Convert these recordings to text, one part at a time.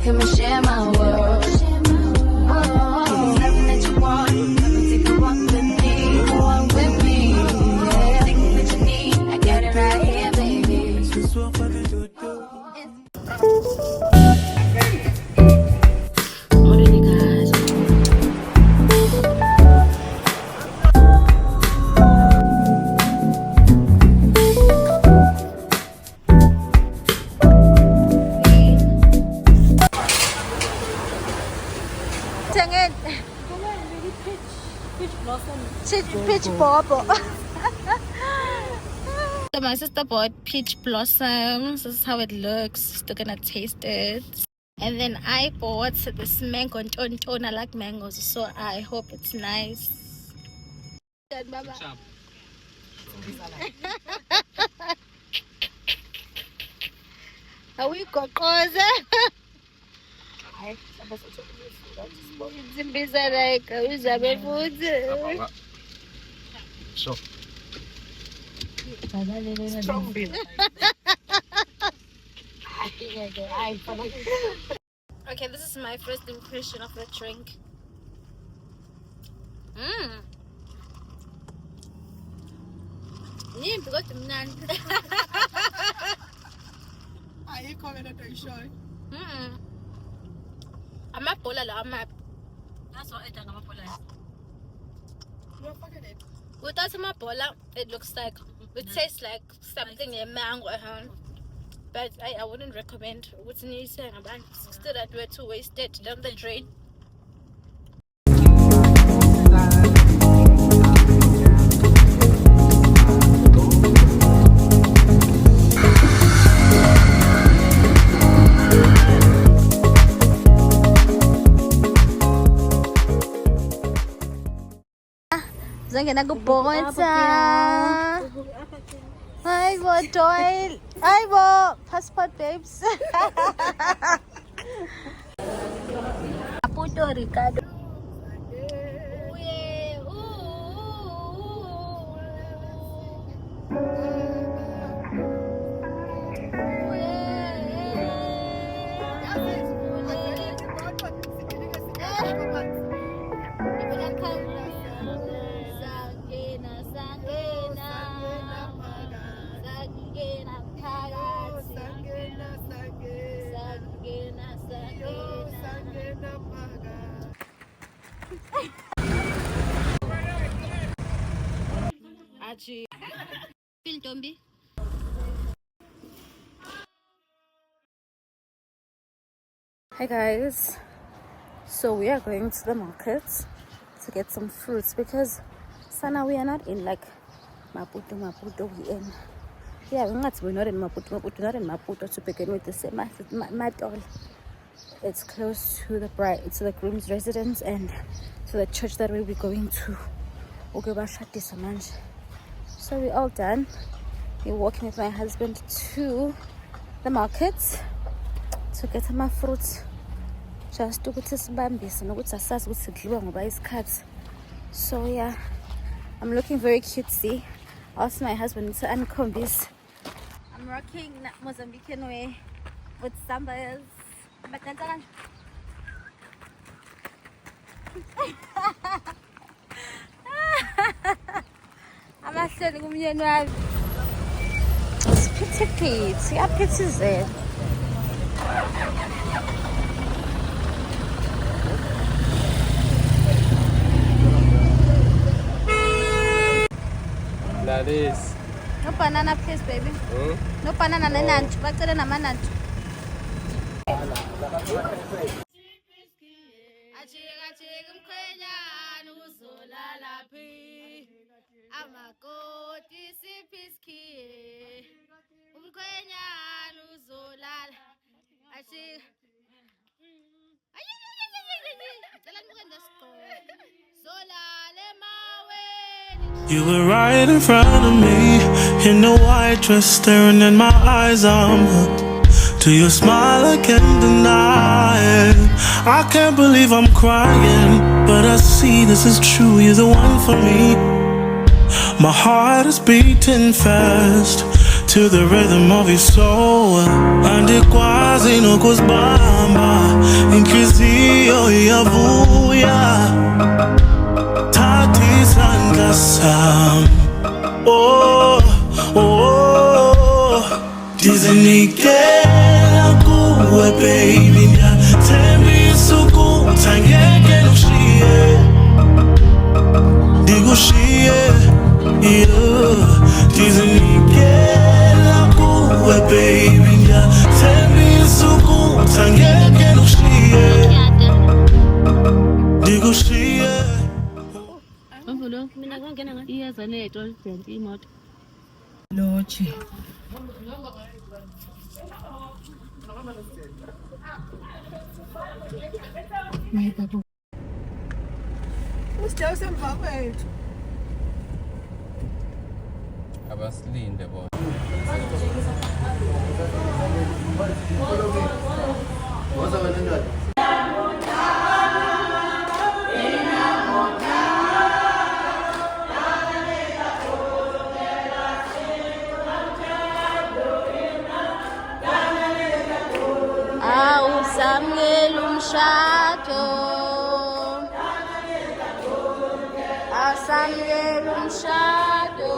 come and share my world. Nothing that you want, come and take a walk with me. Walk with me. Yeah. Anything that you need, I got it right here, baby. Morning, guys. Peach bubble. So my sister bought peach blossoms. This is how it looks. Still gonna taste it. And then I bought this mango tonton. I like mangoes, so I hope it's nice. Are we kokoza? Zimbisa like uzabe futhi. So. Okay, this is my first impression of the drink. Nyimbi kodwa mnandi. Ayikho ke lento oyishoyo. Amabhola la amabi. Naso edla ngamabhola. Uyafaka le. Without amabhola, it looks like, it tastes like something a mango. But I wouldn't recommend. What's new saying about still that we're too wasted down the drain. Zangena kubonza. Hi, bo Doyle. Hi, bo passport babes. Puerto Rico. Feel Tombi. Hi guys, so we are going to the market to get some fruits because Sana we are not in like Maputo, we in, yeah, we're not in Maputo, not in Maputo to begin with. The same Matol. It's close to the groom's residence and to the church that we'll be going to. So we're all done. We're walking with my husband to the market to get my fruits. Just to get some bambis and so yeah, I'm looking very cutesy. I asked my husband to uncombis. I'm rocking Mozambican way with sambas. Amahleli kumyeni wami. Siphithiphithi, siyaphithizela. Gladys. No banana please baby. No banana nenantshu, bacele namanantshu. Ajika mkhwenyana uzolala phi. Amakoti siphiskiye. Umkhwenyana uzolala. Ajika. Zolala emaweni. You were right in front of me, in the white dress, staring in my eyes. I'm hooked to your smile, I can't deny it. I can't believe I'm crying, but I see this is true. You're the one for me. My heart is beating fast. to the rhythm of your soul. Andikwazi nokuzibamba, inhliziyo iyavuya. Thatha isandla sami, oh, oh, ndizinikela kuwe baby, ndiyathembisa ukuthi angeke ngikushiye, ndikushiye, yeah. Ndizinikela kuwe baby, ndiyathembisa ukuthi angeke ngikushiye, ndikushiye. Mina ngangena ngathi iyeza netho lidente imoto. Lotshe. Usithawu semva kwethu. Abasilinde bona. Awusamukela umshado, awusamukela umshado,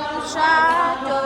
umshado.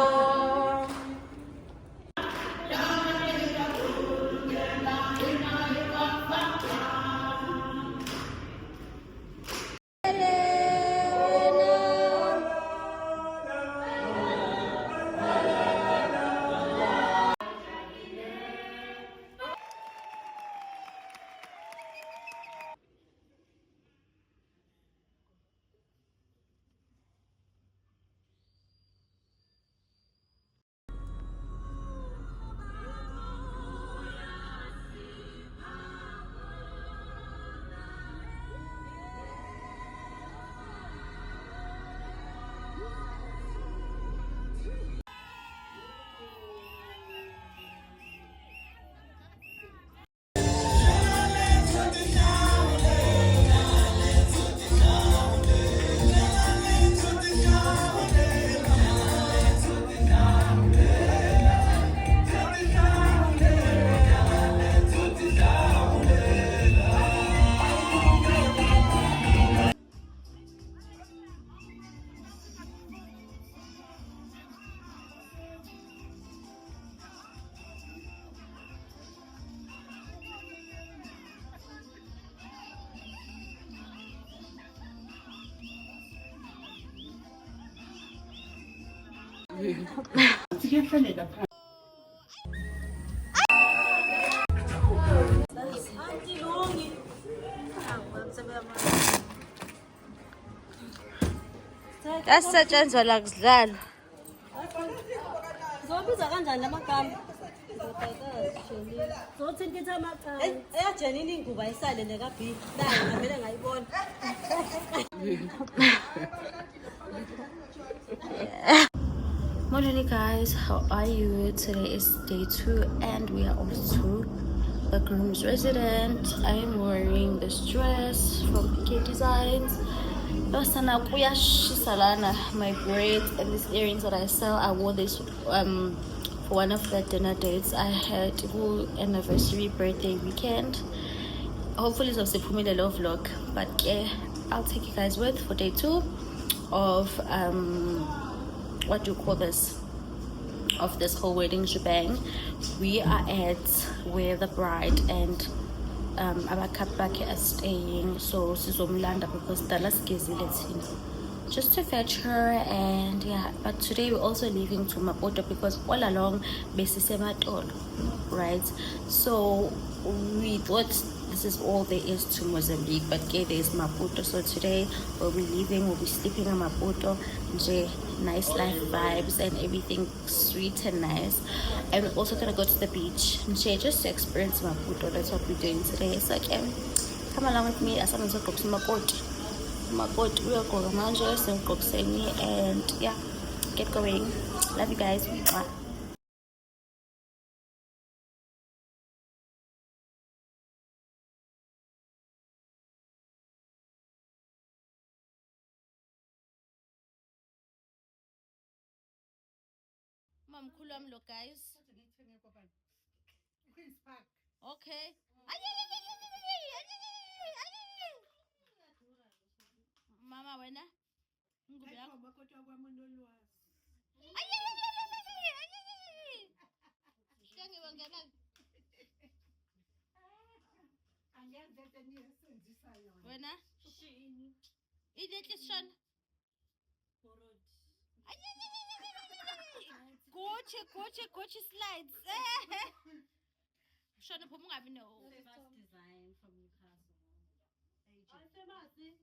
Yasisetshenzwa la kudlalwa. Zobiza kanjani lamagama? Zothi ngithi amagama. Eyajenini ingubo ayisale neka B. Nayo ngamele ngayibona. Morning guys, how are you? Today is day 2 and we are off to the groom's resident. I am wearing this dress from PK Designs. Sana kuyashisa lana, my braids and these earrings that I sell. I wore this for one of the dinner dates I had who anniversary birthday weekend. Hopefully it's also a little vlog, but yeah, I'll take you guys with for day 2 of what do you call this, of this whole wedding shebang. We are at where the bride and abakapaki are staying, so sizomlanda because just to fetch her. And yeah, but today we're also leaving to Maputo because all along Besisematolo, right? So we thought this is all there is to Mozambique, but okay, there's Maputo. So today we'll be leaving, we'll be sleeping in Maputo. Nice life vibes and everything sweet and nice. And we're also gonna go to the beach just to experience Maputo. That's what we're doing today. So okay, come along with me as I'm going to Maputo. Maputo, we'll go to Manchester and yeah, get going. Love you guys. Mwah. mkhulu wami lo guys. Queen's Park. Okay. Mama wena ingubo yakho Kodwa kwami nolwazi. ngibangena Angeke niyesenzisa yona. wena iletle shona Gucci slides. Shona phuma ungabi no First design from Newcastle. Yes.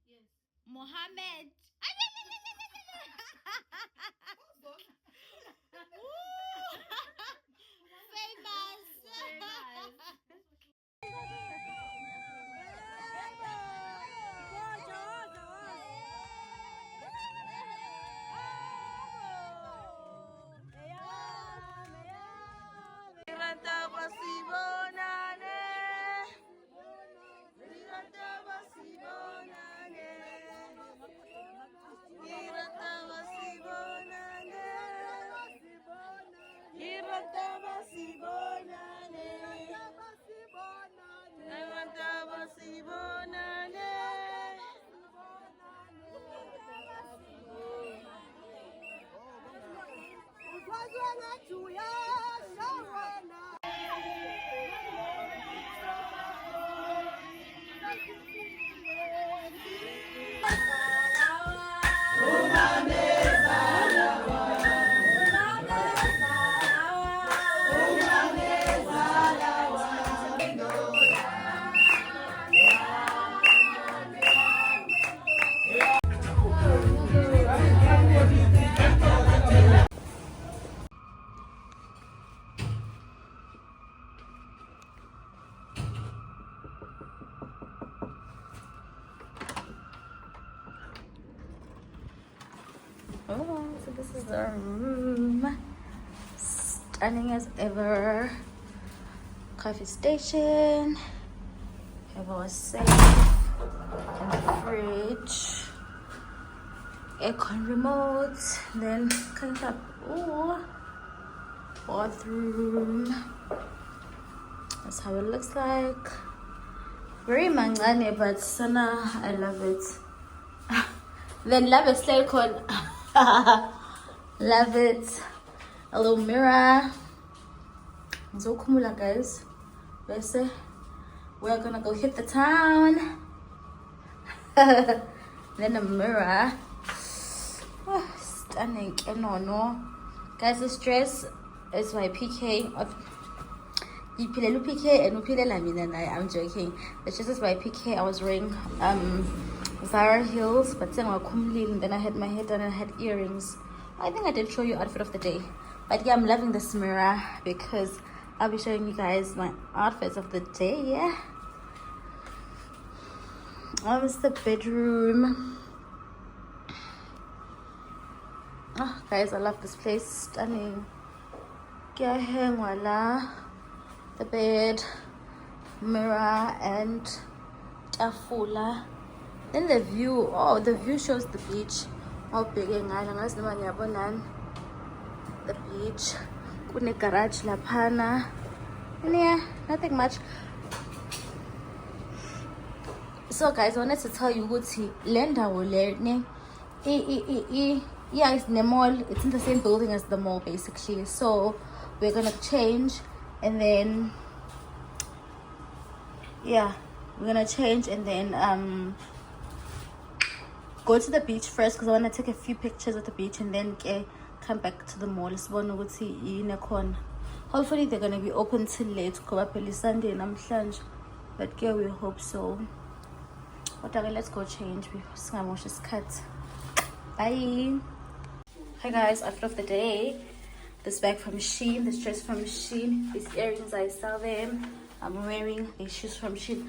Mohammed. Oh, so this is the room. Stunning as ever. Coffee station. Have our safe and the fridge. Aircon remote. Then kind of bathroom. That's how it looks like. Very mangane, but Sana, I love it. Then love it, slave code. Love it. A little mirror. So kumula, guys. We're gonna go hit the town. Then a mirror. Oh, stunning. No. Guys, this dress is by PK. I'm joking. The dress is by PK. I was wearing Zara heels, but then I had my hair done and I had earrings. I think I did show you outfit of the day. But yeah, I'm loving this mirror because I'll be showing you guys my outfits of the day. Yeah. It's the bedroom. Oh, guys, I love this place. Stunning. The bed, mirror, and tafula. Then the view. Oh, the view shows the beach. How big the beach. Kune garage lapana. And yeah, nothing much. So guys, I wanted to tell you what Lenda will learn. Yeah, it's in the mall. It's in the same building as the mall basically. So we're gonna change and then yeah, we're gonna change and then go to the beach first because I want to take a few pictures of the beach and then come back to the mall. Hopefully they're gonna be open till late. Sunday but yeah, we hope so. Whatever, let's go change because I'm wash this cut. Bye. Hi guys, outfit of the day. This bag from Shein, this dress from Shein, these earrings I sell them. I'm wearing these shoes from Shein.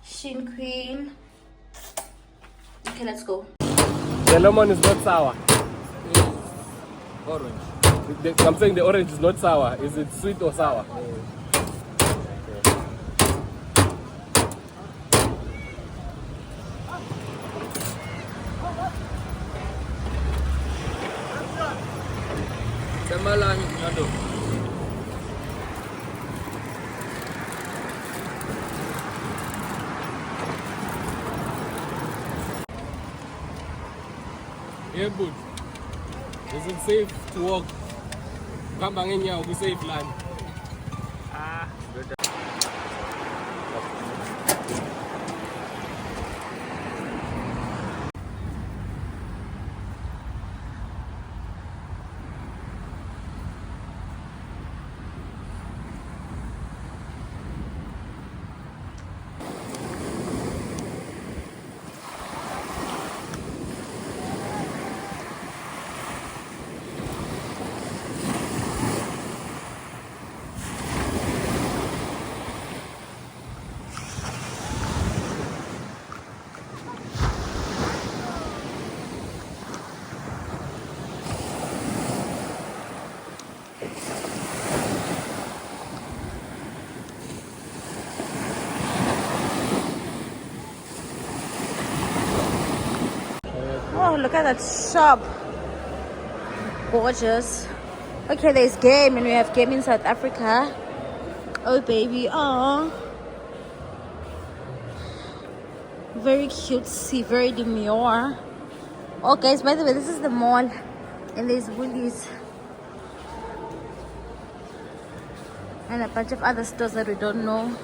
Shein queen. Okay, let's go. The lemon is not sour. Orange. I'm saying the orange is not sour. Is it sweet or sour? Nando. Yeah, but is it safe to walk? Come in here, we safe land. Oh, look at that shop. Gorgeous. Okay, there's game, and we have game in South Africa. Oh, baby. Oh. Very cutesy, very demure. Oh, guys, by the way, this is the mall. And there's Woolies. And a bunch of other stores that we don't know.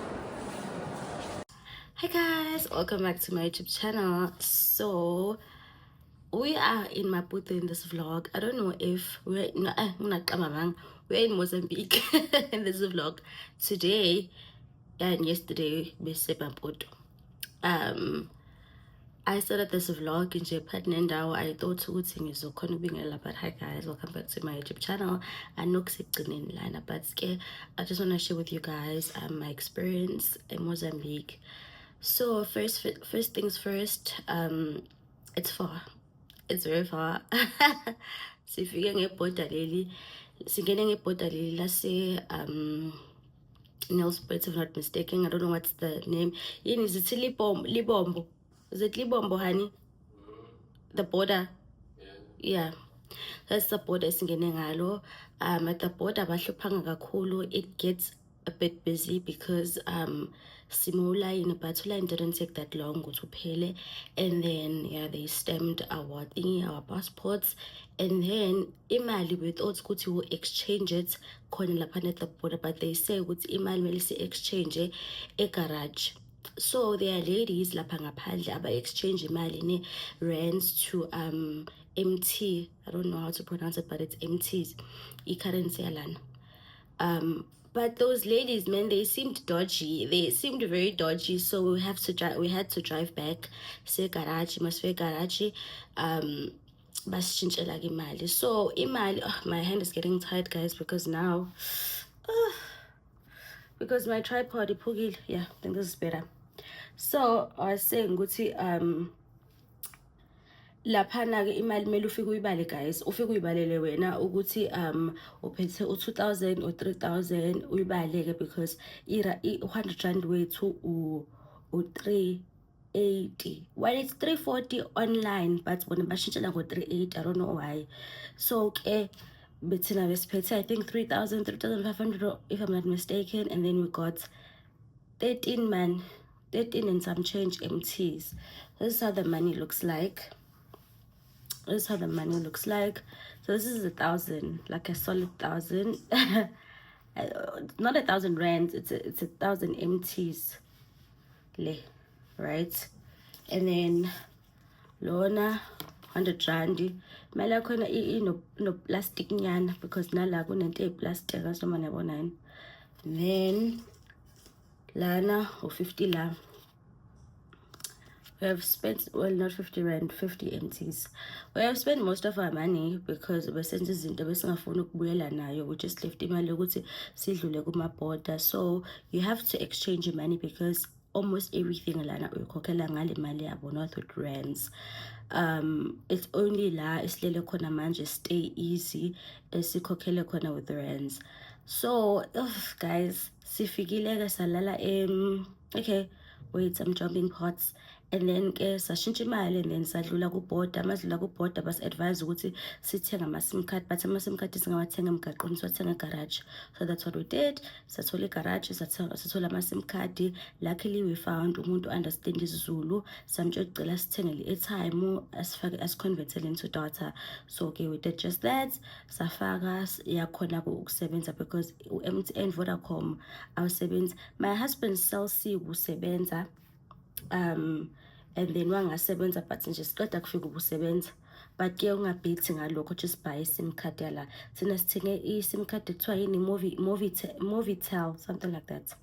Hi guys, welcome back to my YouTube channel. So we are in Maputo in this vlog. I don't know if we're in Mozambique in this vlog today and yesterday we said Maputo. I started this vlog in Japan and now I thought but hi guys, welcome back to my YouTube channel. I know but I just want to share with you guys my experience in Mozambique. So first things first, it's far. It's very far. Sifike ngeborder leli. Singene ngeborder leli lase Nelspruit, if I'm not mistaken. I don't know what's the name. Is it Libombo? Is it Libombo, honey? The border. Yeah. That's the border esingene ngalo. At the border bahluphanga kakhulu. It gets a bit busy because Simula in a line didn't take that long to pay, and then yeah, they stamped our thingy, our passports, and then imali with odds kuti will exchange it khona lapha at the border, but they say with imali melisi exchange a garage. So there are ladies lapha ngaphandle aba exchange imali ne rands to MT. I don't know how to pronounce it, but it's MTs. I currency alana. But those ladies, man, they seemed dodgy. They seemed very dodgy. So we had to drive back. Say garage, maswe garage. Basichinchela imali. So imali. Oh, my hand is getting tight, guys, because now, because my tripod ipugil. Yeah, I think this is better. So I was saying, Guti, laphana ke imali mele ufike uyibale guys, ufike uyibalele wena ukuthi uphethe u2000 or 3000 uyibale ke, because 100 rand wethu u380 while it's 340 online, but bona bashintshela ngo380. I don't know why. So ke bethina besiphethe I think 3500 if I'm not mistaken, and then we got 13 and some change MTs. This is how the money looks like. This is how the money looks like. So this is 1,000, like a solid 1,000. Not 1,000 rands, it's 1,000 MTs, right? And then Lona 100 rand. Mala kona no plastic nyan, because nala kunente plastic as no man. Then Lana or 50 la. We have spent, well, not 50 rand, 50 MTs. We have spent most of our money because we just left imali ukuthi sidlule kuma border. So you have to exchange your money because almost everything lana uyikhokhela ngale mali yabo, not with rands. It's only la isilele khona manje stay easy esikhokhele khona with rands. So guys, sifikile ke salala okay, wait, I'm jumping parts. And then ke sashintsha imali and then sadlula kuborder masidlula kuborder bas-advise ukuthi sithenga ama-sim card but ama-sim card singawathenga emgaqweni siwathenga egarage. So that's what we did. Sathola igarage sathola ama-sim card. Luckily we found umuntu understand isiZulu samtshela ukucela sithenge le-airtime asiconvertele into data. So okay, we did just that. Safaka yakhona ukusebenza because u-MTN Vodacom awusebenzi. My husband Cell C usebenza and then wangasebenza but nje siqeda kufika ukusebenza. But ke ungabhithi ngalokho just buy sim card yala. Thina sithenge i-sim card ekuthiwa yini Movitel, something like that.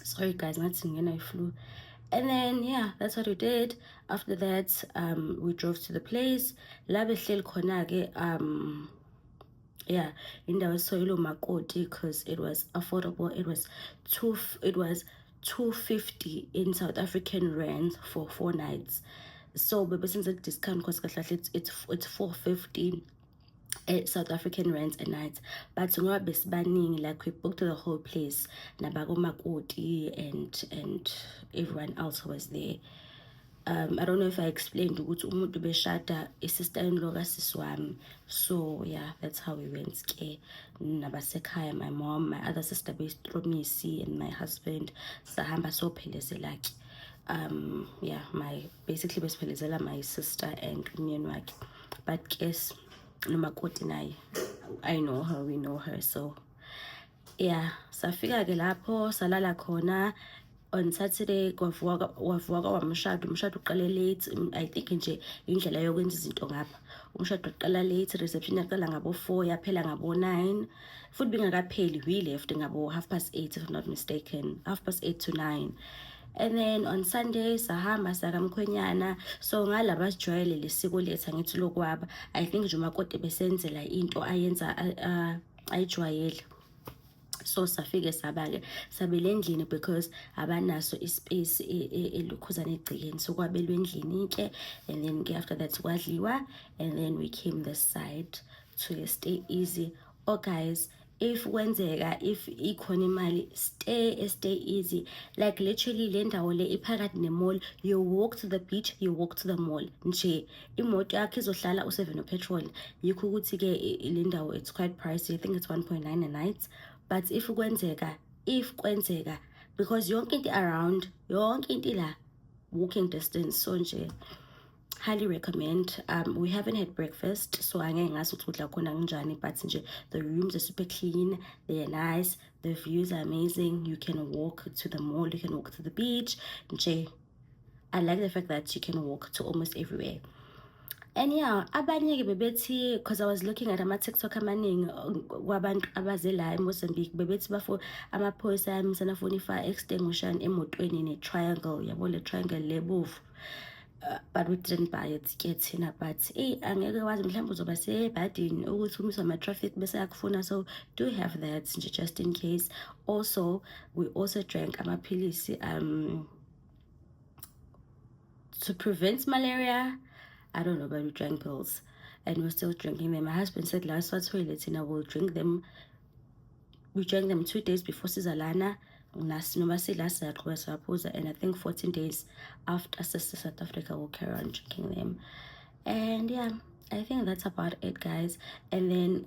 Sorry guys, ngathi ngena i-flu. And then yeah, that's what we did. After that, we drove to the place. La behleli khona ke yeah, indawo esoyilo makoti because it was affordable. It was 250 in South African rand for 4 nights. So bebesenza discount because it's 450 South African rand a night. But ngoba besibaningi, like we booked the whole place. Nabako makoti and everyone else was there. I don't know if I explained ukuthi umuntu beshada isister-in-law kasisi wami. So yeah, that's how we went ke nabasekhaya, my mom, my other sister beStromisi and my husband sahamba sophelezela ke yeah, basically besiphelezela my sister and umyeni wakhe. But yes, nomakoti naye I know her, we know her. So yeah, safika ke lapho salala khona. On Saturday kwavuka wamshado. Umshado uqale late. I think nje indlela yokwenza izinto ngapha. Umshado uqala late, reception yaqala ngabo 4 yaphela ngabo 9. Futhi bingakapheli we left ngabo 8:30 if I'm not mistaken. 8:30 to 9. And then on Sunday sahamba sakamkhwenyana. So ngalaba sijwayele lesiko lethu ngithi lokwaba. I think nje umakoti besenzela into ayenza ayijwayele. So safike sabale sabele endlini because abanaso ispace elukhuzana egcikeni. So kwabelwe endlini ke, and then after that kwadliwa, and then we came this side to stay easy. Oh guys, if wenzeka if ikhona imali, stay easy. Like literally le ndawo le iphakathi ne-mall. You walk to the beach, you walk to the mall. Nje imoto yakho izohlala u7 no petrol. Yikho ukuthi ke le ndawo it's quite pricey. I think it's 1.9 a night. But if kwenzeka, because yonke into around, yonke into la walking distance. So nje highly recommend. We haven't had breakfast, so angeke ngazi ukuthi udla khona kanjani, but nje the rooms are super clean, they're nice, the views are amazing. You can walk to the mall, you can walk to the beach. Nje I like the fact that you can walk to almost everywhere. And yeah, abanye ke bebethi, because I was looking at ama-TikTok amaningi wabantu abaze la eMozambique, bebethi bafo amaphoyisa amisana ifaka extinguisher emotweni ne-triangle, yabo le triangle lebovu. But we didn't buy it yet thina. But angeke wazi mhlawumbe uzoba sebhadini ukuthi umiswa ama-traffic bese yakufuna. So do have that just in case. Also, we also drank amaphilisi to prevent malaria. I don't know, but we drank pills and we're still drinking them. My husband said last toilet and I will drink them. We drank them 2 days before Sizalana, and I think 14 days after Sister South Africa will carry on drinking them. And yeah, I think that's about it, guys. And then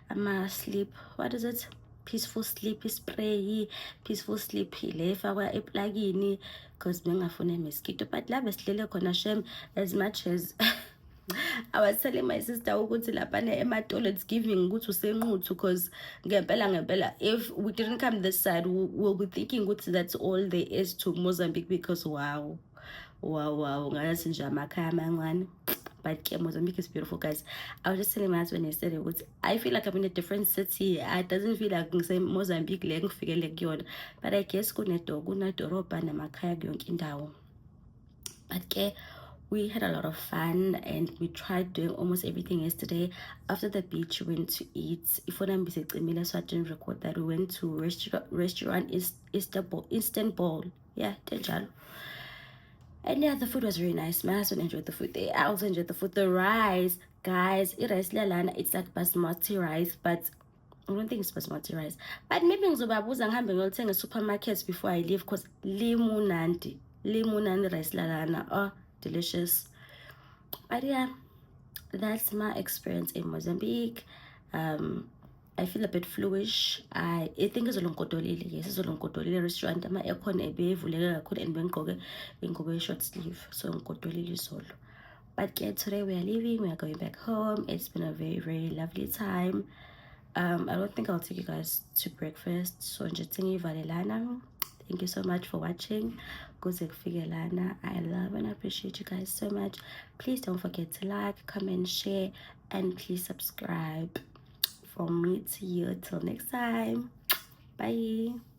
ama sleep, what is it? Peaceful sleep spray, peaceful sleep lefakwa eplugini because bengafuna mosquito. But la besilele khona shem, as much as I was telling my sister ukuthi lapha ematolo it's giving ukuthi usenquthu, because ngempela if we didn't come this side we'll be thinking ukuthi that's all there is to Mozambique, because wow ngathi nje amakhaya amancane. But Mozambique is beautiful, guys. I was just telling my husband yesterday, I feel like I'm in a different city. It doesn't feel like Mozambique le ngifike le kuyona. But I guess kunedorobha namakhaya yonke indawo. But we had a lot of fun and we tried doing almost everything yesterday. After the beach, we went to eat. If I didn't record that, we went to restaurant Istanbul. Yeah, Tenjalo. And yeah, the food was very nice. My husband enjoyed the food there. I also enjoyed the food. The rice, guys, it's like basmati rice, but I don't think it's basmati rice. But maybe ngizobabuza ngihambe ngiyothenga supermarkets before I leave, because limunandi. lemon and rice lalana. Oh, delicious. But yeah, that's my experience in Mozambique. I feel a bit fluish. I think it's a Izolonkodolile. Yes, it's a Izolonkodolile restaurant. My aircon ebevuleka kakhulu and bengigqoke ingubo short sleeve. So ngikodolile solo. But yeah, today we are leaving. We are going back home. It's been a very, very lovely time. I don't think I'll take you guys to breakfast. So nje valelana. Thank you so much for watching. I love and appreciate you guys so much. Please don't forget to like, comment, share, and please subscribe. From me to you. Till next time. Bye.